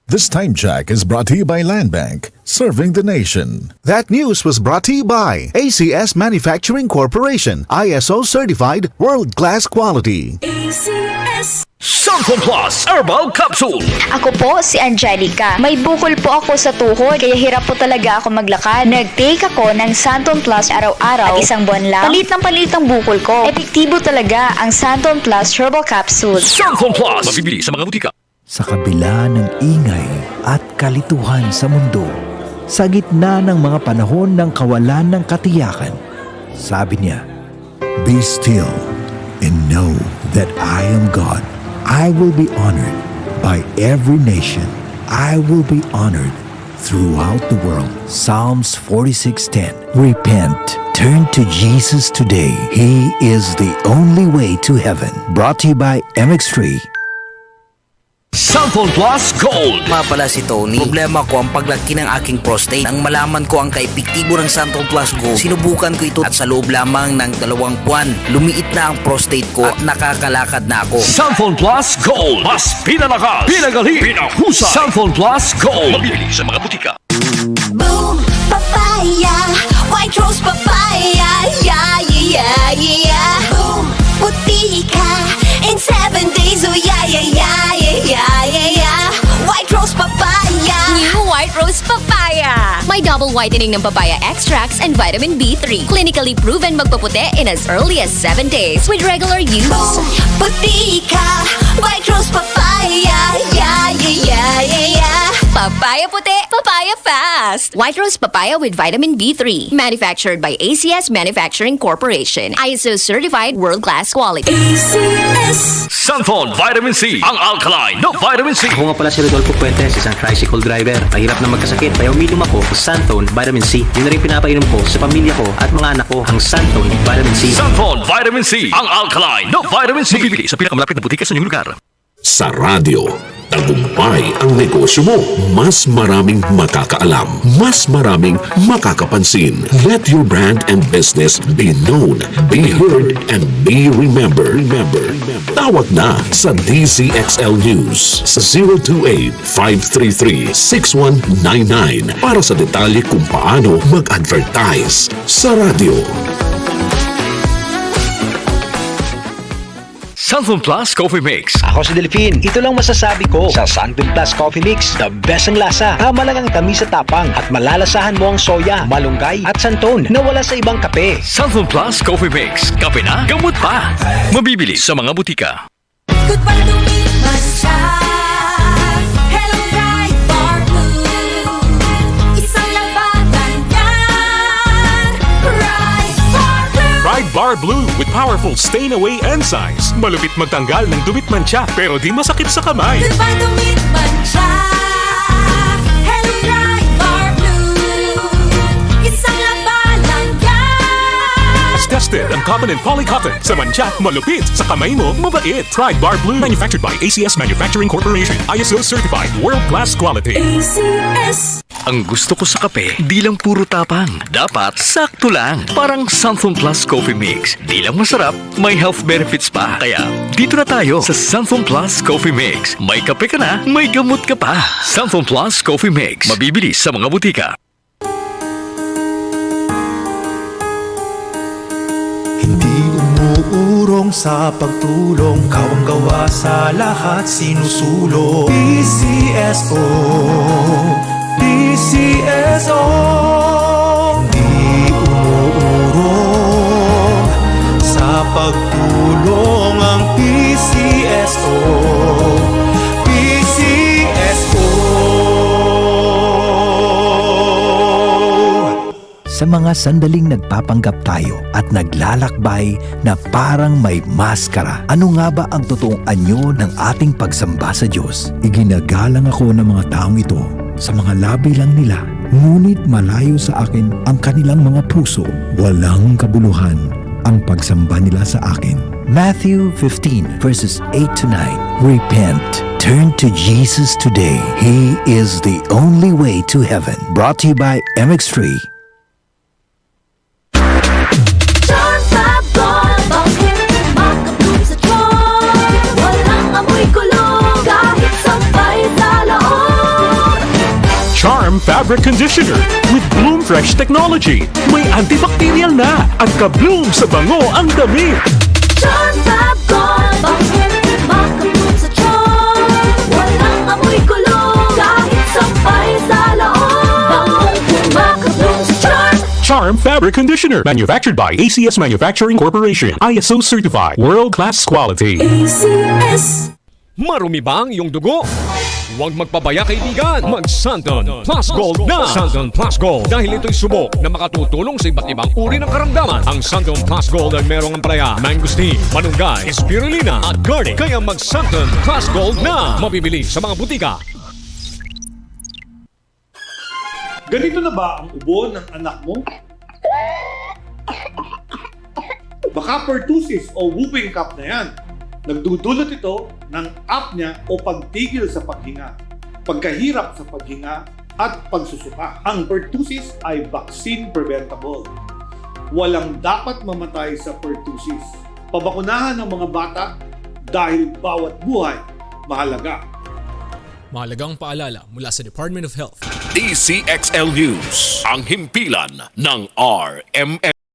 This time check is brought to you by Land Bank, serving the nation. That news was brought to you by ACS Manufacturing Corporation, ISO certified, world-class quality. ACS Santon Plus Herbal Capsule. Ako po si Angelica. May bukol po ako sa tuhod, kaya hirap po talaga ako maglakad. Nag-take ako ng Santon Plus araw-araw at isang buwan lang, palit ang bukol ko. Epektibo talaga ang Santon Plus Herbal Capsule. Santon Plus. Mabibili sa mga butika. Sa kabila ng ingay at kalituhan sa mundo, sa gitna ng mga panahon ng kawalan ng katiyakan, sabi niya, "Be still and know that I am God. I will be honored by every nation. I will be honored throughout the world." Psalms 46:10. Repent. Turn to Jesus today. He is the only way to heaven. Brought to you by MX3. Santon Plus Gold. Nga pala si Tony. Problema ko ang paglaki ng aking prostate. Nang malaman ko ang kaepektibo ng Santon Plus Gold, sinubukan ko ito at sa loob lamang ng 2 buwan, lumiit na ang prostate ko at nakakalakad na ako. Santon Plus Gold. Mas pinalakas, pinagaling, pinahusay. Santon Plus Gold. Mabibili sa mga butika. Boom Papaya White Rose Papaya Yeah, yeah, yeah Boom Puti ka In 7 days Oh yeah, yeah, yeah, yeah, yeah, yeah White Rose Papaya New White Rose Papaya. May double whitening ng papaya extracts and vitamin B3. Clinically proven magpaputi in as early as 7 days with regular use. Boom Puti ka White Rose Papaya Yeah, yeah, yeah, yeah, yeah Papaya puti, papaya fast. White Rose Papaya with vitamin B3. Manufactured by ACS Manufacturing Corporation. ISO certified world-class quality. ACS Santon Vitamin C. Ang alkaline no vitamin C. Ako nga pala si Rodolfo Puentes, isang tricycle driver. Mahirap na magkasakit, kaya uminom ako sa Santon Vitamin C. Yun na rin pinapainom ko sa pamilya ko at mga anak ko, ang Santon Vitamin C. Santon Vitamin C. Ang alkaline no vitamin C. Mabibili sa pinakamalapit na butika sa inyong lugar. Sa radyo, tagumpay ang negosyo mo. Mas maraming makakaalam. Mas maraming makakapansin. Let your brand and business be known, be heard, and be remembered. Tawag na sa DZXL News sa 028-533-6199 para sa detalye kung paano mag-advertise sa radyo. Santon Plus Coffee Mix. Ako si Delphine. Ito lang masasabi ko sa Santon Plus Coffee Mix. The best ang lasa. Tama lang ang tamis sa tapang at malalasahan mo ang soya, malunggay at santon na wala sa ibang kape. Santon Plus Coffee Mix. Kape na, gamot pa. Mabibili sa mga butika. Goodbye to me, my child. Hello, bright bar blue. Isang labatan yan. Bright bar blue. Pride Bar Blue with powerful stain-away enzymes. Malupit magtanggal ng dumit mancha pero di masakit sa kamay. Goodbye to me, my child. Hello, bright bar blue. Isang labanan yan. As tested ang cotton and polycotton. Sa mancha, malupit. Sa kamay mo, mabait. Pride Bar Blue. Manufactured by ACS Manufacturing Corporation. ISO certified. World-class quality. ACS Ang gusto ko sa kape, di lang puro tapang. Dapat sakto lang. Parang Santon Plus Coffee Mix. Di lang masarap, may health benefits pa. Kaya, dito na tayo sa Santon Plus Coffee Mix. May kape ka na, may gamot ka pa. Santon Plus Coffee Mix. Mabibili sa mga butika. Hindi umuurong sa pagtulong, kawang gawa sa lahat sinusulong. PCSO, PCSO. Hindi umuurong sa pagtulong ang PCSO, PCSO. Sa mga sandaling nagpapanggap tayo at naglalakbay na parang may maskara, ano nga ba ang totoong anyo ng ating pagsamba sa Diyos? Iginagalang ako ng mga taong ito sa mga labi lang nila, ngunit malayo sa akin ang kanilang mga puso. Walang kabuluhan ang pagsamba nila sa akin. Matthew 15 verses 8 to 9. Repent. Turn to Jesus today. He is the only way to heaven. Brought to you by MX3. Walang amoy kulong kahit sampay sa loob. Charm Fabric Conditioner with Bloom Fresh Technology. May antibacterial na at ka-bloom sa bango ang damit. Charm Fab Gold, bakit makabloom sa charm? Walang amoy kulong, kahit sampay sa loob. Makabloom sa charm. Charm Fabric Conditioner, manufactured by ACS Manufacturing Corporation. ISO certified, world-class quality. ACS. Marumi ba ang iyong dugo? Huwag magpabaya kaibigan, mag-Santon Plus Gold na! Santon Plus Gold dahil ito'y subok na makatutulong sa iba't ibang uri ng karamdaman. Ang Santon Plus Gold ay merong ampalaya, mangosteen, manunggay, spirulina at garlic. Kaya mag-Santon Plus Gold na! Mabibili sa mga butika. Ganito na ba ang ubo ng anak mo? Baka pertussis o whooping cough na yan. Nagdudulot ito ng apnea o pagtigil sa paghinga, pagkahirap sa paghinga at pagsusuka. Ang pertussis ay vaccine preventable. Walang dapat mamatay sa pertussis. Pabakunahan ng mga bata dahil bawat buhay mahalaga. Mahalagang paalala mula sa Department of Health. DCXL News, ang himpilan ng RMN.